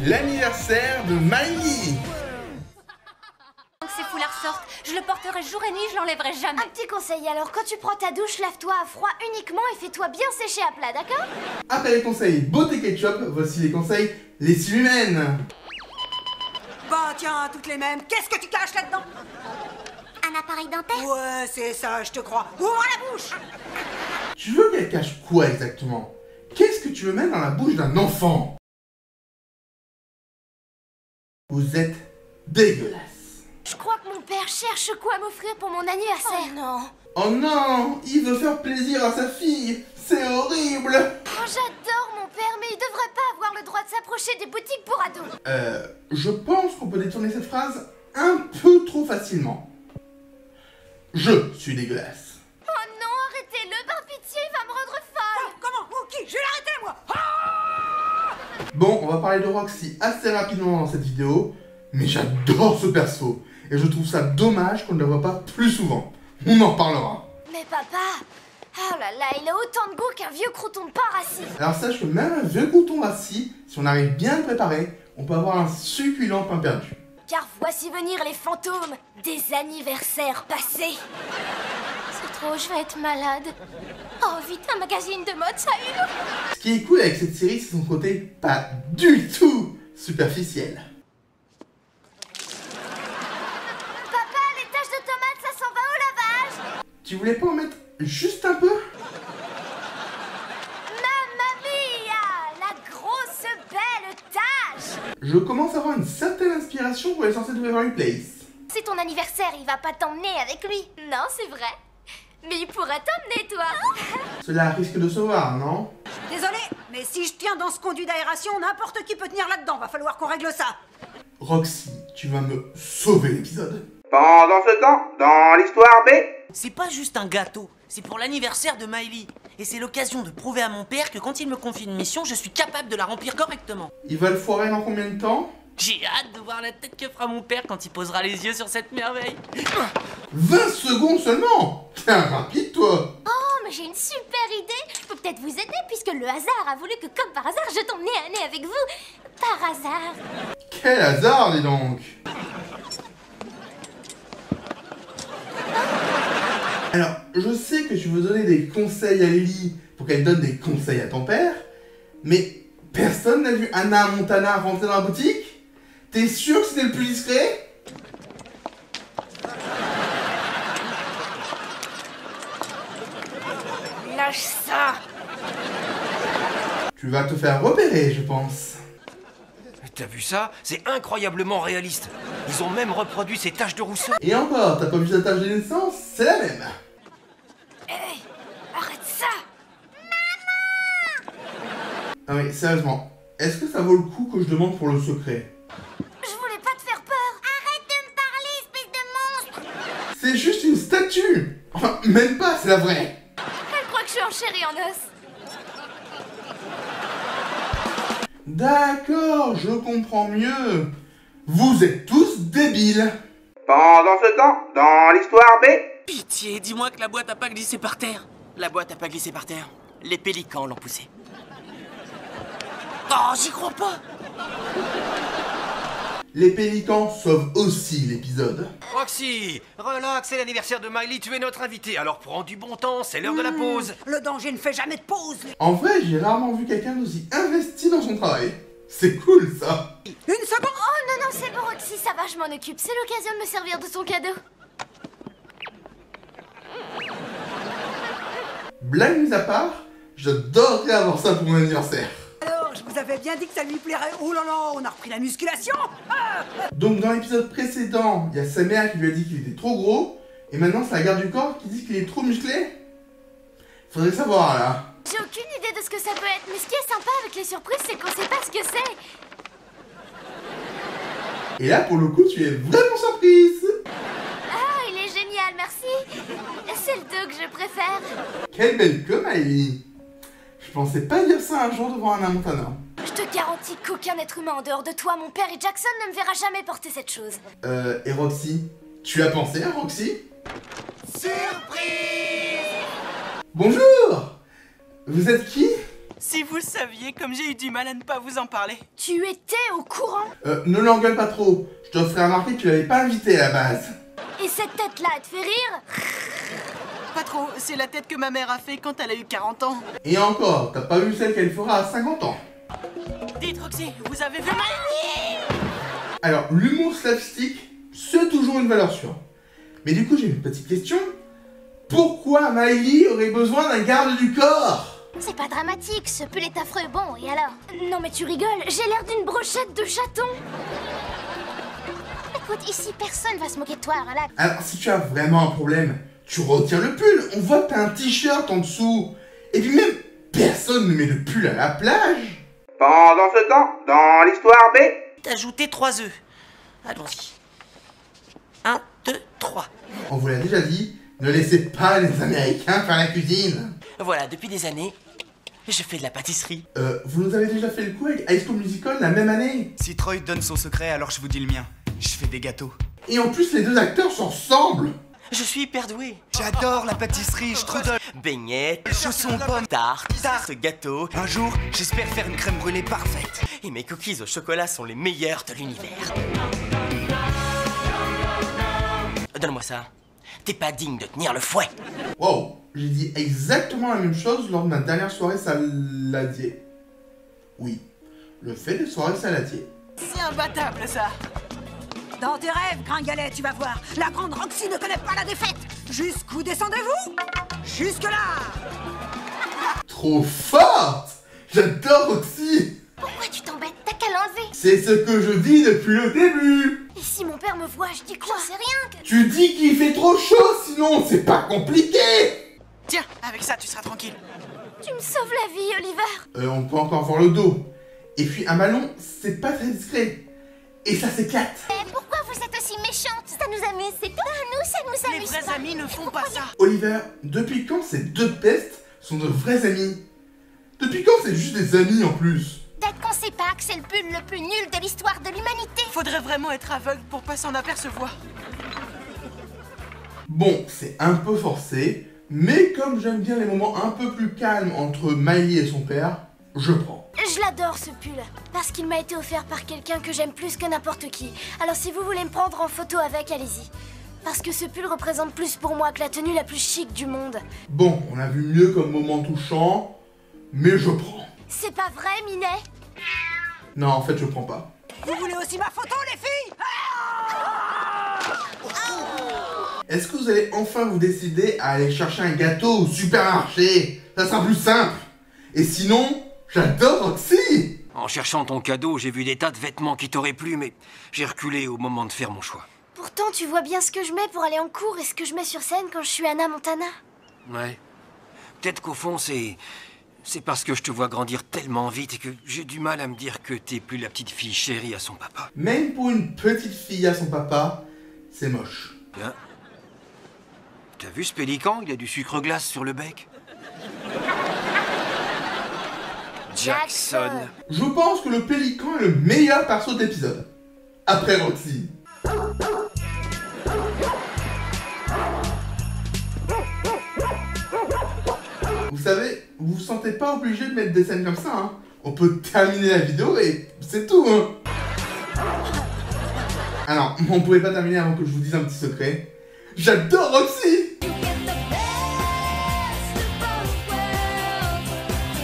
l'anniversaire de Miley. Ces foulards sortent, je le porterai jour et nuit, je l'enlèverai jamais. Un petit conseil alors, quand tu prends ta douche, lave-toi à froid uniquement et fais-toi bien sécher à plat, d'accord? Après les conseils beauté ketchup, voici les conseils lessive humaine. Bah tiens, toutes les mêmes, qu'est-ce que tu caches là-dedans? Un appareil dentaire? Ouais, c'est ça, je te crois. Ouvre la bouche! Tu veux qu'elle cache quoi exactement? Qu'est-ce que tu veux mettre dans la bouche d'un enfant? Vous êtes dégueulasse. Je crois que mon père cherche quoi m'offrir pour mon anniversaire. Oh non. Oh non, il veut faire plaisir à sa fille. C'est horrible. Oh, j'adore mon père, mais il devrait pas avoir le droit de s'approcher des boutiques pour ados. Je pense qu'on peut détourner cette phrase un peu trop facilement. Je suis dégueulasse. Oh non, arrêtez-le, par pitié, il va me rendre folle. Comment? Ou qui? Je vais l'arrêter, moi! Bon, on va parler de Roxy assez rapidement dans cette vidéo, mais j'adore ce perso, et je trouve ça dommage qu'on ne la voit pas plus souvent. On en reparlera. Mais papa, oh là là, il a autant de goût qu'un vieux crouton de porc rassis. Alors sache que même un vieux crouton rassis, si on arrive bien à le préparer, on peut avoir un succulent pain perdu. Car voici venir les fantômes des anniversaires passés. C'est trop, je vais être malade. Oh, vite, un magazine de mode, ça une. Ce qui est cool avec cette série, c'est son côté pas du tout superficiel. Papa, les taches de tomates, ça s'en va au lavage. Tu voulais pas en mettre juste un peu? Mamma mia, la grosse belle tache. Je commence à avoir une certaine inspiration pour les sorciers de Waverly Place. C'est ton anniversaire, il va pas t'emmener avec lui. Non, c'est vrai. Mais il pourra t'emmener, toi. Cela risque de se voir, non? Désolé, mais si je tiens dans ce conduit d'aération, n'importe qui peut tenir là-dedans. Va falloir qu'on règle ça. Roxy, tu vas me sauver l'épisode. Pendant ce temps, dans l'histoire B... C'est pas juste un gâteau, c'est pour l'anniversaire de Miley. Et c'est l'occasion de prouver à mon père que quand il me confie une mission, je suis capable de la remplir correctement. Il va le foirer dans combien de temps? J'ai hâte de voir la tête que fera mon père quand il posera les yeux sur cette merveille. 20 secondes seulement! T'es un rapide, toi! Oh, mais j'ai une super idée. Je peux peut-être vous aider puisque le hasard a voulu que, comme par hasard, je tombe nez à nez avec vous. Par hasard. Quel hasard, dis donc! Alors, je sais que tu veux donner des conseils à Lily pour qu'elle donne des conseils à ton père, mais personne n'a vu Hannah Montana rentrer dans la boutique? T'es sûr que c'était le plus discret? Lâche ça. Tu vas te faire repérer, je pense. T'as vu ça? C'est incroyablement réaliste. Ils ont même reproduit ces taches de rousseau. Et encore, t'as pas vu sa tâche de naissance? C'est la même. Hey, arrête ça. Ah oui, sérieusement, est-ce que ça vaut le coup que je demande pour le secret? Je voulais pas te faire peur. Arrête de me parler, espèce de monstre. C'est juste une statue! Enfin, même pas, c'est la vraie! Elle croit que je suis en chair et en os. D'accord, je comprends mieux. Vous êtes tous débiles. Pendant ce temps, dans l'histoire B... Pitié, dis-moi que la boîte a pas glissé par terre. La boîte a pas glissé par terre. Les pélicans l'ont poussée. Oh, j'y crois pas. Les pélicans sauvent aussi l'épisode. Roxy, relax, c'est l'anniversaire de Miley, tu es notre invité. Alors prends du bon temps, c'est l'heure de la pause. Le danger ne fait jamais de pause. En vrai, j'ai rarement vu quelqu'un d'aussi investi dans son travail. C'est cool, ça. Une seconde. Oh non, non, c'est bon, Roxy, ça va, je m'en occupe. C'est l'occasion de me servir de son cadeau. Blague mise à part, j'adorerais avoir ça pour mon anniversaire. Alors, je vous avais bien dit que ça lui plairait. Oh là là, on a repris la musculation. Donc dans l'épisode précédent, il y a sa mère qui lui a dit qu'il était trop gros, et maintenant c'est la garde du corps qui dit qu'il est trop musclé. Faudrait savoir, là. J'ai aucune idée de ce que ça peut être, mais ce qui est sympa avec les surprises, c'est qu'on sait pas ce que c'est. Et là, pour le coup, tu es vraiment surprise. Ah, il est génial, merci. C'est le dos que je préfère. Quelle belle com, Miley. Je pensais pas dire ça un jour devant Hannah Montana. Je te garantis qu'aucun être humain en dehors de toi, mon père et Jackson ne me verra jamais porter cette chose. Et Roxy? Tu as pensé à Roxy? Surprise. Bonjour! Vous êtes qui? Si vous saviez comme j'ai eu du mal à ne pas vous en parler. Tu étais au courant? Ne l'engueule pas trop. Je te ferai remarquer que tu l'avais pas invité à la base. Et cette tête-là, elle te fait rire? Pas trop, c'est la tête que ma mère a fait quand elle a eu 40 ans. Et encore, t'as pas vu celle qu'elle fera à 50 ans. Dites Roxy, vous avez vu Miley? Alors, l'humour slapstick, c'est toujours une valeur sûre. Mais du coup, j'ai une petite question. Pourquoi Miley aurait besoin d'un garde du corps? C'est pas dramatique, ce pull est affreux. Bon, et alors? Non mais tu rigoles, j'ai l'air d'une brochette de chaton. Écoute, ici, personne va se moquer de toi, relax. Alors, si tu as vraiment un problème, tu retiens le pull. On voit que t'as un t-shirt en dessous. Et puis même, personne ne met de pull à la plage. Pendant ce temps, dans l'histoire B. Ajouter 3 œufs. Allons-y. 1, 2, 3. On vous l'a déjà dit, ne laissez pas les Américains faire la cuisine. Voilà, depuis des années, je fais de la pâtisserie. Vous nous avez déjà fait le coup avec High School Musical la même année. Si Troy donne son secret, alors je vous dis le mien. Je fais des gâteaux. Et en plus, les deux acteurs se ressemblent. Je suis hyper doué. J'adore la pâtisserie, strudel, Beignets, chaussons pommes, tarte, gâteau. Un jour, j'espère faire une crème brûlée parfaite. Et mes cookies au chocolat sont les meilleurs de l'univers. Donne-moi ça. T'es pas digne de tenir le fouet. Wow, j'ai dit exactement la même chose lors de ma dernière soirée saladier. Oui, le fait de soirée saladier. C'est imbattable ça. Dans tes rêves, gringalet, tu vas voir. La grande Roxy ne connaît pas la défaite. Jusqu'où descendez-vous? Jusque-là. Trop forte. J'adore Roxy. Pourquoi tu t'embêtes? T'as qu'à l'enlever. C'est ce que je dis depuis le début. Et si mon père me voit, je dis quoi? J'en sais rien que... Tu dis qu'il fait trop chaud, sinon c'est pas compliqué. Tiens, avec ça tu seras tranquille. Tu me sauves la vie, Oliver. On peut encore voir le dos. Et puis un ballon, c'est pas très discret. Et ça s'éclate. Mais pourquoi vous êtes aussi méchante? Ça nous amuse, c'est tout. Nous, ça nous Les amuse vrais pas. amis ne font pas ça. Oliver, depuis quand ces deux pestes sont de vrais amis? Depuis quand c'est juste des amis en plus? Peut-être qu'on sait pas que c'est le pull le plus nul de l'histoire de l'humanité. Faudrait vraiment être aveugle pour pas s'en apercevoir. Bon, c'est un peu forcé, mais comme j'aime bien les moments un peu plus calmes entre Miley et son père, je prends. Je l'adore ce pull, parce qu'il m'a été offert par quelqu'un que j'aime plus que n'importe qui. Alors si vous voulez me prendre en photo avec, allez-y. Parce que ce pull représente plus pour moi que la tenue la plus chic du monde. Bon, on a vu mieux comme moment touchant, mais je prends. C'est pas vrai, Minet? Non, en fait, je prends pas. Vous voulez aussi ma photo, les filles? Est-ce que vous allez enfin vous décider à aller chercher un gâteau au supermarché? Ça sera plus simple. Et sinon, j'adore Roxy. En cherchant ton cadeau, j'ai vu des tas de vêtements qui t'auraient plu, mais j'ai reculé au moment de faire mon choix. Pourtant, tu vois bien ce que je mets pour aller en cours et ce que je mets sur scène quand je suis Hannah Montana. Ouais. Peut-être qu'au fond, c'est parce que je te vois grandir tellement vite et que j'ai du mal à me dire que t'es plus la petite fille chérie à son papa. Même pour une petite fille à son papa, c'est moche. Bien. T'as vu ce pélican? Il a du sucre glace sur le bec. Jackson. Je pense que le pélican est le meilleur perso de l'épisode. Après Roxy. Vous savez, vous vous sentez pas obligé de mettre des scènes comme ça, hein. On peut terminer la vidéo et c'est tout, hein. Alors, on pouvait pas terminer avant que je vous dise un petit secret. J'adore Roxy.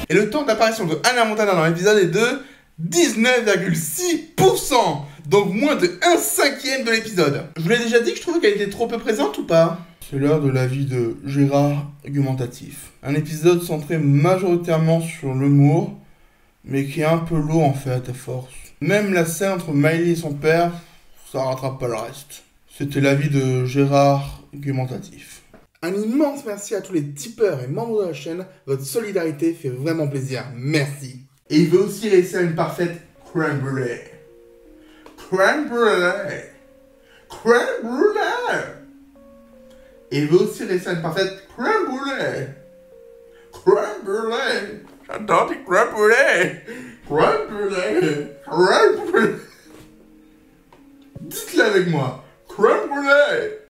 Et le temps d'apparition de Hannah Montana dans l'épisode est de 19,6%. Donc moins de 1/5 de l'épisode. Je vous l'ai déjà dit que je trouvais qu'elle était trop peu présente ou pas? C'est l'heure de l'avis de Gérard argumentatif. Un épisode centré majoritairement sur l'humour, mais qui est un peu lourd en fait à force. Même la scène entre Miley et son père, ça rattrape pas le reste. C'était l'avis de Gérard argumentatif. Un immense merci à tous les tipeurs et membres de la chaîne. Votre solidarité fait vraiment plaisir. Merci. Et il veut aussi laisser une parfaite crème brûlée. Crème brûlée. Crème brûlée. Et il veut aussi laisser une parfaite crème brûlée. Crème brûlée. J'adore les crème brûlée. Crème brûlée. Crème brûlée. Dites-le avec moi. Crème brûlée.